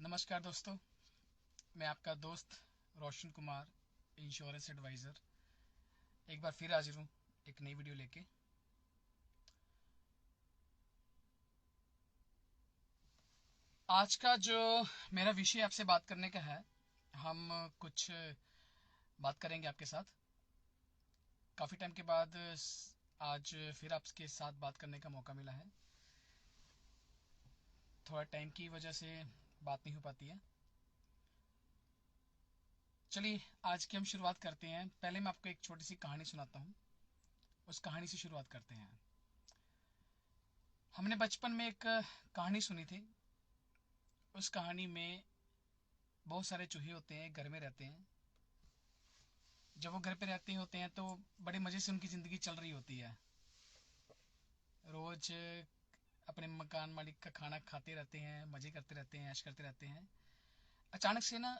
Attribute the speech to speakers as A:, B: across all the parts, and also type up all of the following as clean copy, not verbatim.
A: नमस्कार दोस्तों, मैं आपका दोस्त रोशन कुमार, इंश्योरेंस एडवाइज़र, एक बार फिर हाजिर हूँ एक नई वीडियो लेके। आज का जो मेरा विषय आपसे बात करने का है, हम कुछ बात करेंगे आपके साथ। काफ़ी टाइम के बाद आज फिर आपके साथ बात करने का मौका मिला है। थोड़ा टाइम की वजह से बात नहीं हो पाती है। चलिए आज की हम शुरुआत करते हैं। पहले मैं आपको एक छोटी सी कहानी सुनाता हूँ, उस कहानी से शुरुआत करते हैं। हमने बचपन में एक कहानी सुनी थी। उस कहानी में बहुत सारे चूहे होते हैं, घर में रहते हैं। जब वो घर पे रहते होते हैं तो बड़े मज़े से उनकी ज़िंदगी चल रही होती है। रोज़ अपने मकान मालिक का खाना खाते रहते हैं, मज़े करते रहते हैं, ऐश करते रहते हैं। अचानक से ना,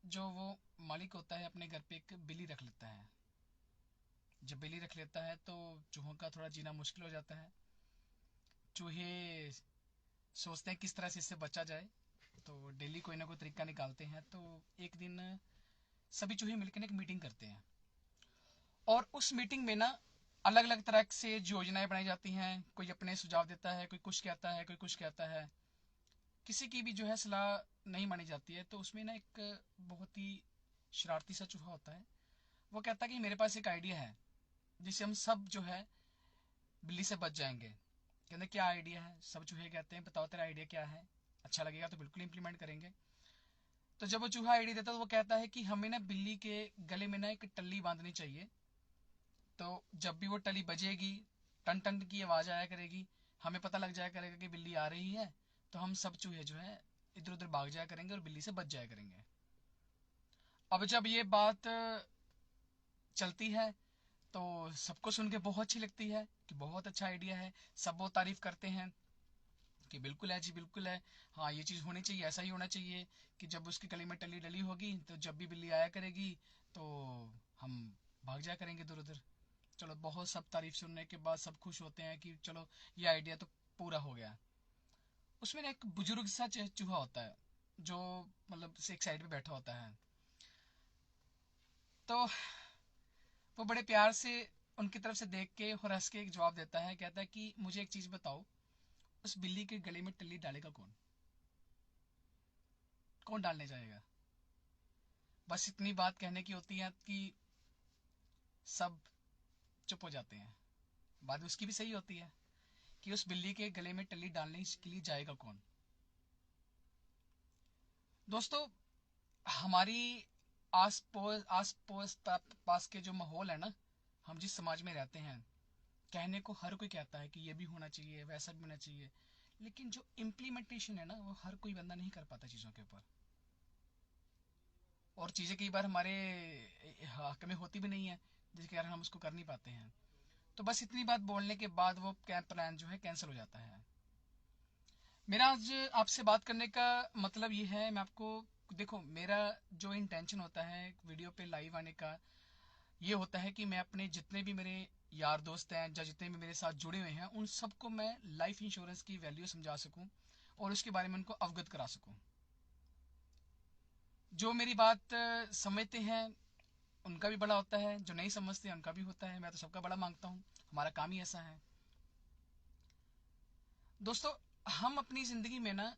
A: जो वो मालिक होता है अपने घर पे एक बिल्ली रख लेता है। जब बिल्ली रख लेता है तो चूहों का थोड़ा जीना मुश्किल हो जाता है। चूहे सोचते हैं किस तरह से इससे बचा जाए, तो डेली कोई ना कोई तरीका निकालते हैं। तो एक दिन सभी चूहे मिलकर एक मीटिंग करते हैं, और उस मीटिंग में ना अलग अलग तरह से योजनाएं बनाई जाती हैं। कोई अपने सुझाव देता है, कोई कुछ कहता है, कोई कुछ कहता है। किसी की भी जो है सलाह नहीं मानी जाती है। तो उसमें ना एक बहुत ही शरारती सा चूहा होता है। वो कहता है कि मेरे पास एक आइडिया है जिससे हम सब जो है बिल्ली से बच जाएंगे। कहते क्या आइडिया है? सब चूहे कहते हैं बताओ तेरा आइडिया क्या है, अच्छा लगेगा तो बिल्कुल इम्प्लीमेंट करेंगे। तो जब वो चूहा आइडिया देता है तो वो कहता है कि हमें ना बिल्ली के गले में ना एक टल्ली बांधनी चाहिए। तो जब भी वो टली बजेगी, टन टन की आवाज आया करेगी, हमें पता लग जाया करेगा कि बिल्ली आ रही है। तो हम सब चूहे जो है इधर उधर भाग जाया करेंगे और बिल्ली से बच जाया करेंगे। अब जब ये बात चलती है तो सबको सुन के बहुत अच्छी लगती है कि बहुत अच्छा आइडिया है। सब वो तारीफ करते हैं कि बिल्कुल है जी, बिल्कुल है, हाँ ये चीज़ होनी चाहिए, ऐसा ही होना चाहिए कि जब उसकी गली में टली डली होगी तो जब भी बिल्ली आया करेगी तो हम भाग जाया करेंगे इधर उधर। चलो, बहुत सब तारीफ सुनने के बाद सब खुश होते हैं कि चलो ये आइडिया तो पूरा हो गया। उसमें ना एक बुजुर्ग सा चूहा होता है जो मतलब से एक साइड पे बैठा होता है। तो वो बड़े प्यार से उनकी तरफ से देख के और हंस के एक जवाब देता है। कहता है कि मुझे एक चीज बताओ, उस बिल्ली के गले में टल्ली डालेगा कौन? कौन डालने जाएगा? बस इतनी बात कहने की होती है कि सब चुप हो जाते हैं। बात उसकी भी सही होती है कि उस बिल्ली के गले में टल्ली डालने के लिए जाएगा कौन। दोस्तों, हमारी आस पास पास के जो माहौल है ना, हम जिस समाज में रहते हैं, कहने को हर कोई कहता है कि ये भी होना चाहिए, वैसा भी होना चाहिए। लेकिन जो इम्प्लीमेंटेशन है ना, वो हर कोई बंदा नहीं कर पाता चीज़ों के ऊपर। और चीज़ें कई बार हमारे हक में होती भी नहीं है, जिसके कारण हम उसको कर नहीं पाते हैं। तो बस इतनी बात बोलने के बाद वो कैंप प्लान जो है कैंसिल हो जाता है। मेरा आज आपसे बात करने का मतलब ये है, मैं आपको देखो, मेरा जो इंटेंशन होता है वीडियो पे लाइव आने का, ये होता है कि मैं अपने जितने भी मेरे यार दोस्त हैं या जितने भी मेरे साथ जुड़े हुए हैं उन सबको मैं लाइफ इंश्योरेंस की वैल्यू समझा सकूं और उसके बारे में उनको अवगत करा सकूं। जो मेरी बात समझते हैं उनका भी बड़ा होता है, जो नहीं समझते हैं उनका भी होता है। मैं तो सबका बड़ा मांगता हूँ, हमारा काम ही ऐसा है। दोस्तों, हम अपनी ज़िंदगी में ना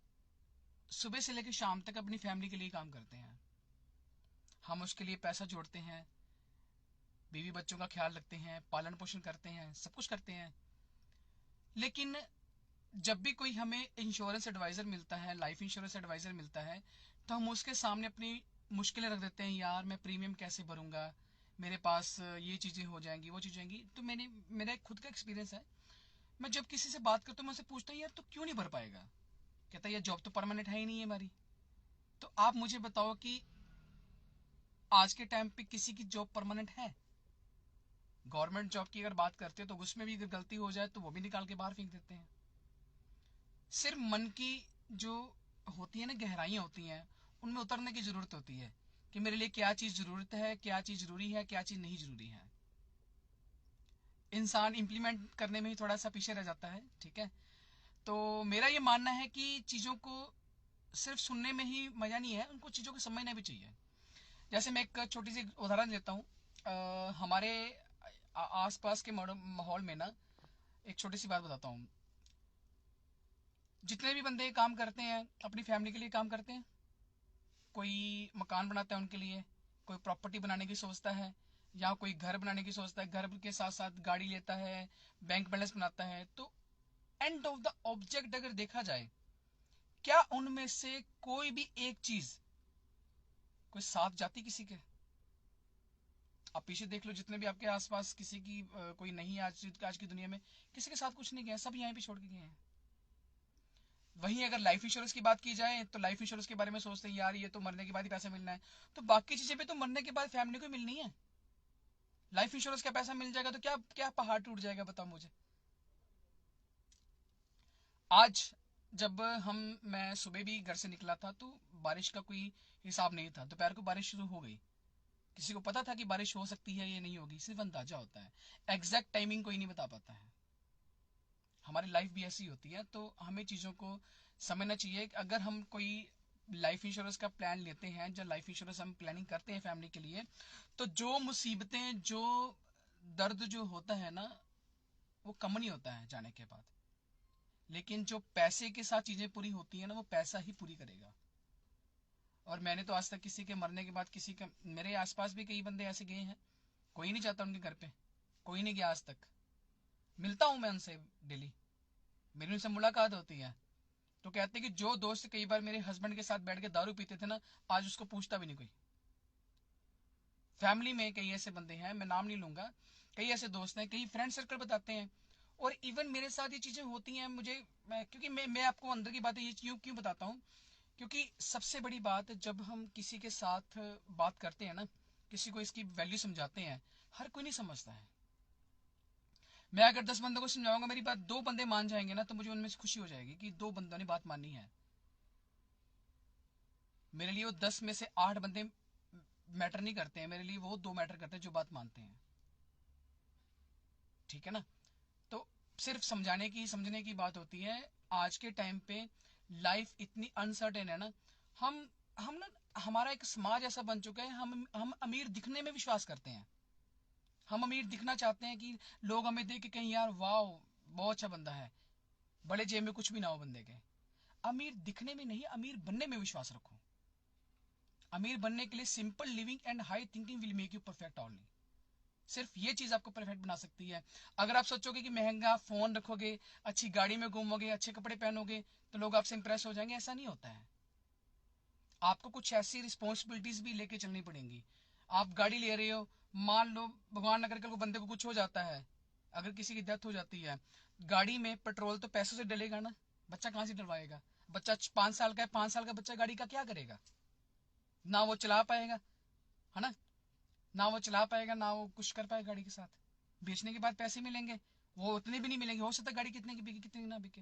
A: सुबह से लेकर शाम तक अपनी फैमिली के लिए काम करते हैं। हम उसके लिए पैसा जोड़ते हैं, बीवी बच्चों का ख्याल रखते हैं, पालन पोषण करते हैं, सब कुछ करते हैं। लेकिन जब भी कोई हमें इंश्योरेंस एडवाइज़र मिलता है, लाइफ इंश्योरेंस एडवाइज़र मिलता है, तो हम उसके सामने अपनी मुश्किलें रख देते हैं। यार मैं प्रीमियम कैसे भरूंगा, मेरे पास ये चीज़ें हो जाएंगी, वो चीज़ जाएंगी। तो मेरा एक खुद का एक्सपीरियंस है। मैं जब किसी से बात करता हूँ मैं उनसे पूछता हूँ यार तो क्यों नहीं भर पाएगा? कहता है यार जॉब तो परमानेंट है ही नहीं है हमारी। तो आप मुझे बताओ कि आज के टाइम पे किसी की जॉब परमानेंट है? गवर्नमेंट जॉब की अगर बात करते हैं तो उसमें भी अगर गलती हो जाए तो वो भी निकाल के बाहर फेंक देते हैं। सिर्फ मन की जो होती है ना, गहराइयां होती हैं, उनमें उतरने की जरूरत होती है कि मेरे लिए क्या चीज जरूरत है, क्या चीज जरूरी है, क्या चीज नहीं जरूरी है। इंसान इंप्लीमेंट करने में ही थोड़ा सा पीछे रह जाता है, ठीक है। तो मेरा ये मानना है कि चीजों को सिर्फ सुनने में ही मजा नहीं है, उनको चीज़ों को समझना भी चाहिए। जैसे मैं एक छोटी सी उदाहरण देता हूँ। हमारे आसपास के माहौल में ना, एक छोटी सी बात बताता हूँ। जितने भी बंदे काम करते हैं अपनी फैमिली के लिए काम करते हैं। कोई मकान बनाता है उनके लिए, कोई प्रॉपर्टी बनाने की सोचता है, या कोई घर बनाने की सोचता है, घर के साथ साथ गाड़ी लेता है, बैंक बैलेंस बनाता है। तो एंड ऑफ द ऑब्जेक्ट अगर देखा जाए, क्या उनमें से कोई भी एक चीज कोई साथ जाती किसी के? आप पीछे देख लो, जितने भी आपके आसपास किसी की कोई नहीं, आज की दुनिया में किसी के साथ कुछ नहीं गया, सब यहीं पे छोड़ के गए हैं। वहीं अगर लाइफ इंश्योरेंस की बात की जाए तो लाइफ इंश्योरेंस के बारे में सोचते हैं यार ये तो मरने के बाद ही पैसा मिलना है, तो बाकी चीजें भी तो मरने के बाद फैमिली को मिलनी है। लाइफ इंश्योरेंस का पैसा मिल जाएगा तो क्या क्या पहाड़ टूट जाएगा, बताओ मुझे। आज जब मैं सुबह भी घर से निकला था तो बारिश का कोई हिसाब नहीं था, दोपहर को बारिश शुरू हो गई। किसी को पता था कि बारिश हो सकती है या नहीं होगी? सिर्फ अंदाजा होता है, एग्जैक्ट टाइमिंग कोई नहीं बता पाता है। हमारी लाइफ भी ऐसी होती है, तो हमें चीज़ों को समझना चाहिए कि अगर हम कोई लाइफ इंश्योरेंस का प्लान लेते हैं, जब लाइफ इंश्योरेंस हम प्लानिंग करते हैं फैमिली के लिए, तो जो मुसीबतें, जो दर्द जो होता है ना, वो कम नहीं होता है जाने के बाद। लेकिन जो पैसे के साथ चीजें पूरी होती है ना, वो पैसा ही पूरी करेगा। और मैंने तो आज तक किसी के मरने के बाद किसी का, मेरे आसपास भी कई बंदे ऐसे गए हैं, कोई नहीं जाता उनके घर पे, कोई नहीं गया आज तक। मिलता हूं मैं उनसे डेली, मेरी उनसे मुलाकात होती है, तो कहते हैं कि जो दोस्त कई बार मेरे हस्बैंड के साथ बैठ के दारू पीते थे ना, आज उसको पूछता भी नहीं कोई। फैमिली में कई ऐसे बंदे हैं, मैं नाम नहीं लूंगा, कई ऐसे दोस्त हैं, कई फ्रेंड सर्कल बताते हैं। और इवन मेरे साथ ये चीजें होती हैं मुझे, क्योंकि मैं आपको अंदर की बातें ये क्यों क्यों बताता हूँ, क्योंकि सबसे बड़ी बात, जब हम किसी के साथ बात करते हैं ना, किसी को इसकी वैल्यू समझाते हैं, हर कोई नहीं समझता है। मैं अगर 10 बंदों को समझाऊंगा, मेरी बात 2 बंदे मान जाएंगे ना, तो मुझे उनमें से खुशी हो जाएगी कि 2 बंदों ने बात मानी है। मेरे लिए वो 10 में से 8 बंदे मैटर नहीं करते हैं, मेरे लिए वो 2 मैटर करते हैं जो बात मानते हैं। ठीक है ना? तो सिर्फ समझाने की, समझने की बात होती है। आज के टाइम पे लाइफ इतनी अनसर्टेन है ना, हम ना, हमारा एक समाज ऐसा बन चुका है, हम अमीर दिखने में विश्वास करते हैं। हम अमीर दिखना चाहते हैं कि लोग हमें देख के कहीं यार वाह बहुत अच्छा बंदा है, बड़े जेब में कुछ भी ना हो बंदे के। अमीर दिखने में नहीं, अमीर बनने में विश्वास रखो। अमीर बनने के लिए simple living and high thinking will make you perfect only. सिर्फ ये चीज आपको परफेक्ट बना सकती है। अगर आप सोचोगे कि महंगा फोन रखोगे, अच्छी गाड़ी में घूमोगे, अच्छे कपड़े पहनोगे, तो लोग आपसे इंप्रेस हो जाएंगे, ऐसा नहीं होता है। आपको कुछ ऐसी रिस्पॉन्सिबिलिटीज भी लेके चलनी पड़ेंगी। आप गाड़ी ले रहे हो, मान लो भगवान न करके बंदे को कुछ हो जाता है, अगर किसी की डेथ हो जाती है, गाड़ी में पेट्रोल तो पैसों से डलेगा ना, बच्चा कहाँ से डलवाएगा? बच्चा 5 साल का है, 5 साल का बच्चा गाड़ी का क्या करेगा? ना वो चला पाएगा, है ना? ना वो चला पाएगा, ना वो कुछ कर पाएगा गाड़ी के साथ। बेचने के बाद पैसे मिलेंगे, वो उतने भी नहीं मिलेंगे, हो सकता है गाड़ी कितने की बिके कितने की ना बिके।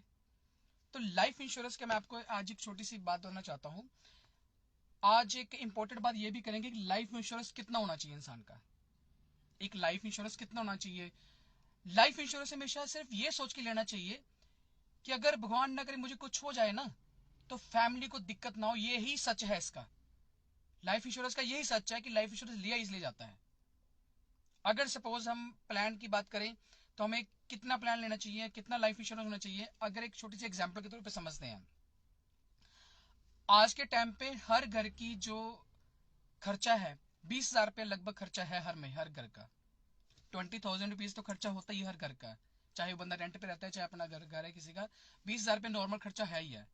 A: तो लाइफ इंश्योरेंस का मैं आपको आज एक छोटी सी बात बोलना चाहता हूँ। आज एक इंपॉर्टेंट बात ये भी करेंगे कि लाइफ इंश्योरेंस कितना होना चाहिए इंसान का। एक लाइफ इंश्योरेंस कितना होना चाहिए? लाइफ इंश्योरेंस हमेशा सिर्फ ये सोच के लेना चाहिए कि अगर भगवान ना करे मुझे कुछ हो जाए ना, तो फैमिली को दिक्कत ना हो। ये ही सच है इसका, लाइफ इंश्योरेंस का यही सच है कि लाइफ इंश्योरेंस लिया इसलिए जाता है। अगर सपोज हम प्लान की बात करें, तो हमें कितना प्लान लेना चाहिए, कितना लाइफ इंश्योरेंस होना चाहिए, अगर एक छोटी सी एग्जांपल के तौर पे समझते हैं। आज के टाइम पे हर घर की जो खर्चा है, 20,000 रुपये लगभग खर्चा है हर घर का। 20,000 रुपीज तो खर्चा होता ही हर घर का, चाहे वो बंदा रेंट पे रहता है, चाहे अपना घर है किसी का। 20,000 रुपये नॉर्मल खर्चा है ही है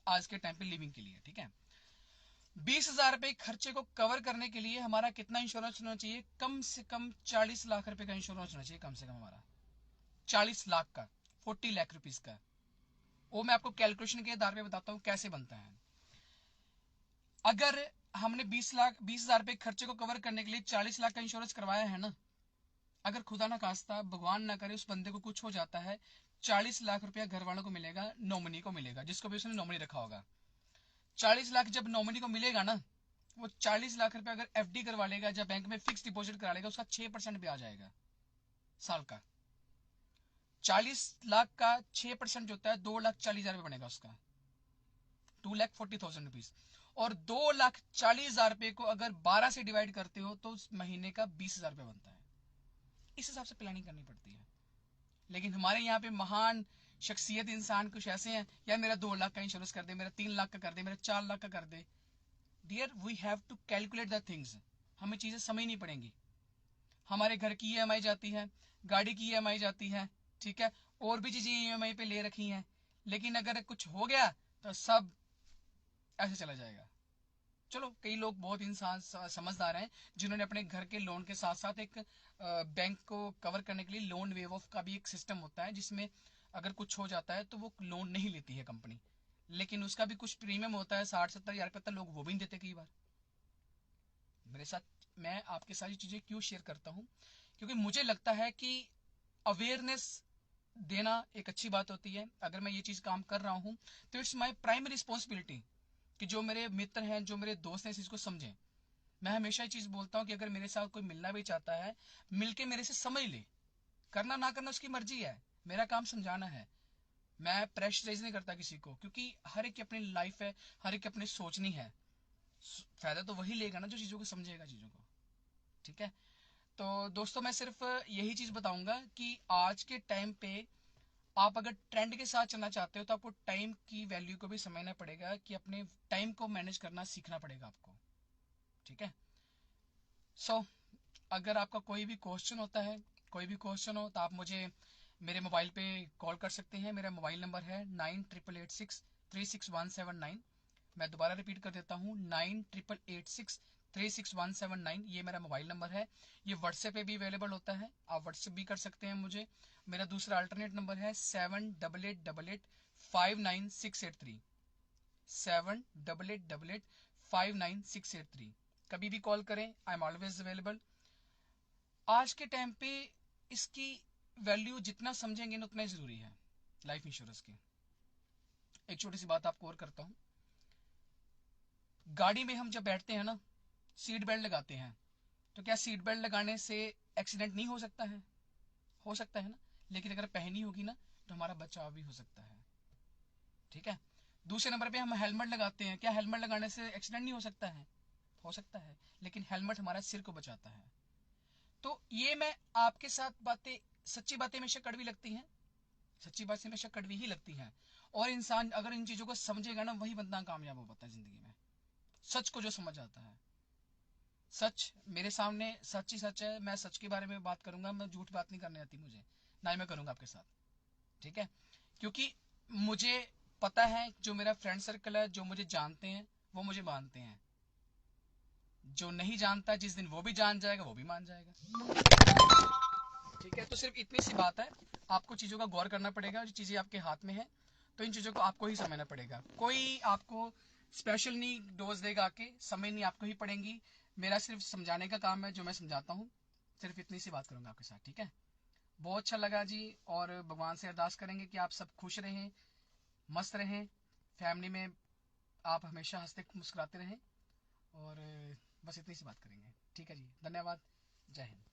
A: आज के टाइम पे लिविंग के लिए। ठीक है, 20,000 रुपये खर्चे को कवर करने के लिए हमारा कितना इंश्योरेंस होना चाहिए? कम से कम 40 लाख रुपए का इंश्योरेंस होना चाहिए, कम से कम हमारा 40 लाख का, 40 लाख रुपीज का। वो मैं आपको कैलकुलेशन के आधार पे बताता हूँ कैसे बनता है। अगर हमने 20 हजार रुपए खर्चे को कवर करने के लिए 40 लाख का इंश्योरेंस करवाया है ना, अगर खुदा ना खास्ता भगवान ना करे उस बंदे को कुछ हो जाता है, 40 लाख रुपया घर वालों को मिलेगा, नॉमिनी को मिलेगा, जिसको भी उसने नॉमिनी रखा होगा। 40 लाख जब नॉमिनी को मिलेगा ना, वो 40 लाख रुपया अगर एफडी करवा लेगा या बैंक में फिक्स डिपॉजिट करा लेगा, उसका 6% ब्याज आएगा साल का। 40 लाख का 6% जो होता है 2,40,000 रुपये बनेगा उसका। 2,40,000 रुपीज। और 2,40,000 रुपए को अगर 12 से डिवाइड करते हो तो महीने का 20,000 रुपये बनता है। इस हिसाब से प्लानिंग करनी पड़ती है। लेकिन हमारे यहाँ पे महान शख्सियत इंसान कुछ ऐसे हैं, यार मेरा 2 लाख का इंश्योरेंस कर दे, मेरा 3 लाख का कर दे, मेरा 4 लाख का कर दे। Dear, we have to calculate the things. हमें चीजें समझनी पड़ेंगी। हमारे घर की ईएमआई जाती है, गाड़ी की ईएमआई जाती है, ठीक है, और भी चीजें ईएमआई पे ले रखी हैं। लेकिन अगर कुछ हो गया तो सब ऐसे चला जाएगा। चलो, कई लोग बहुत इंसान समझदार हैं जिन्होंने अपने घर के लोन के साथ साथ एक बैंक को कवर करने के लिए लोन वेव ऑफ का भी एक सिस्टम होता है, जिसमें अगर कुछ हो जाता है तो वो लोन नहीं लेती है कंपनी, लेकिन उसका भी कुछ प्रीमियम होता है, 60-70 हज़ार रुपये तक लोग वो भी नहीं देते कई बार। मेरे साथ, मैं आपके सारी चीजें क्यों शेयर करता हूँ, क्योंकि मुझे लगता है कि अवेयरनेस देना एक अच्छी बात होती है। अगर मैं ये चीज काम कर रहा हूँ तो इट्स माई प्राइमरी रिस्पॉन्सिबिलिटी कि जो मेरे मित्र हैं, जो मेरे दोस्त हैं, इस चीज को समझें। मैं हमेशा ये चीज बोलता हूँ कि अगर मेरे साथ कोई मिलना भी चाहता है, मिलके मेरे से समझ ले, करना ना करना उसकी मर्जी है, मेरा काम समझाना है। मैं प्रेशराइज नहीं करता किसी को, क्योंकि हर एक की अपनी लाइफ है, हर एक की अपनी सोचनी है। फायदा तो वही लेगा ना जो चीजों को समझेगा, चीजों को। ठीक है, तो दोस्तों मैं सिर्फ यही चीज बताऊंगा कि आज के टाइम पे आप अगर ट्रेंड के साथ चलना चाहते हो तो आपको टाइम की वैल्यू को भी समझना पड़ेगा, कि अपने टाइम को मैनेज करना सीखना पड़ेगा आपको। ठीक है, सो अगर आपका कोई भी क्वेश्चन होता है, कोई भी क्वेश्चन हो, तो आप मुझे मेरे मोबाइल पे कॉल कर सकते हैं। मेरा मोबाइल नंबर है 9888636179। मैं दोबारा रिपीट कर देता हूँ, 9888636179। ये मेरा मोबाइल नंबर है। ये व्हाट्सएप पे भी अवेलेबल होता है, आप व्हाट्सएप भी कर सकते हैं मुझे। मेरा दूसरा अल्टरनेट नंबर है 7888596683, 7888596683। कभी भी कॉल करें, आई एम ऑलवेज अवेलेबल। आज के टाइम पे इसकी वैल्यू जितना समझेंगे ना उतना ही जरूरी है लाइफ इंश्योरेंस की। एक छोटी सी बात आपको और करता हूं। गाड़ी में हम जब बैठते हैं ना, सीट बेल्ट लगाते हैं, तो क्या सीट बेल्ट लगाने से एक्सीडेंट नहीं हो सकता है? हो सकता है ना। लेकिन अगर पहनी होगी ना तो हमारा बचाव भी हो सकता है। ठीक है, दूसरे नंबर पे हम हेलमेट लगाते हैं, क्या हेलमेट लगाने से एक्सीडेंट नहीं हो सकता है? हो सकता है, लेकिन हेलमेट हमारा सिर को बचाता है। तो ये मैं आपके साथ बातें, सच्ची बातें हमेशा कड़वी लगती हैं, सच्ची बातें हमेशा कड़वी ही लगती हैं। और इंसान अगर इन चीजों को समझेगा ना, वही बंदा कामयाब हो पाता है जिंदगी में। सच को जो समझ आता है, सच मेरे सामने सच ही सच है, मैं सच के बारे में बात करूंगा, मैं झूठ बात नहीं करने आती मुझे, ना ही मैं करूंगा आपके साथ। ठीक है, क्योंकि मुझे पता है, जो मेरा फ्रेंड सर्कल है, जो मुझे जानते हैं वो मुझे मानते हैं। जो नहीं जानता, जिस दिन वो भी जान जाएगा वो भी मान जाएगा। ठीक है, तो सिर्फ इतनी सी बात है, आपको चीजों का गौर करना पड़ेगा। जो चीजें आपके हाथ में है तो इन चीजों को आपको ही समझना पड़ेगा। कोई आपको स्पेशल नहीं डोज देगा, आके समझ नहीं आपको ही पड़ेंगी। मेरा सिर्फ समझाने का काम है, जो मैं समझाता हूँ, सिर्फ इतनी सी बात करूंगा आपके साथ। ठीक है, बहुत अच्छा लगा जी, और भगवान से अरदास करेंगे कि आप सब खुश रहें, मस्त रहें, फैमिली में आप हमेशा हंसते मुस्कुराते रहें, और बस इतनी सी बात करेंगे। ठीक है जी, धन्यवाद, जय हिंद।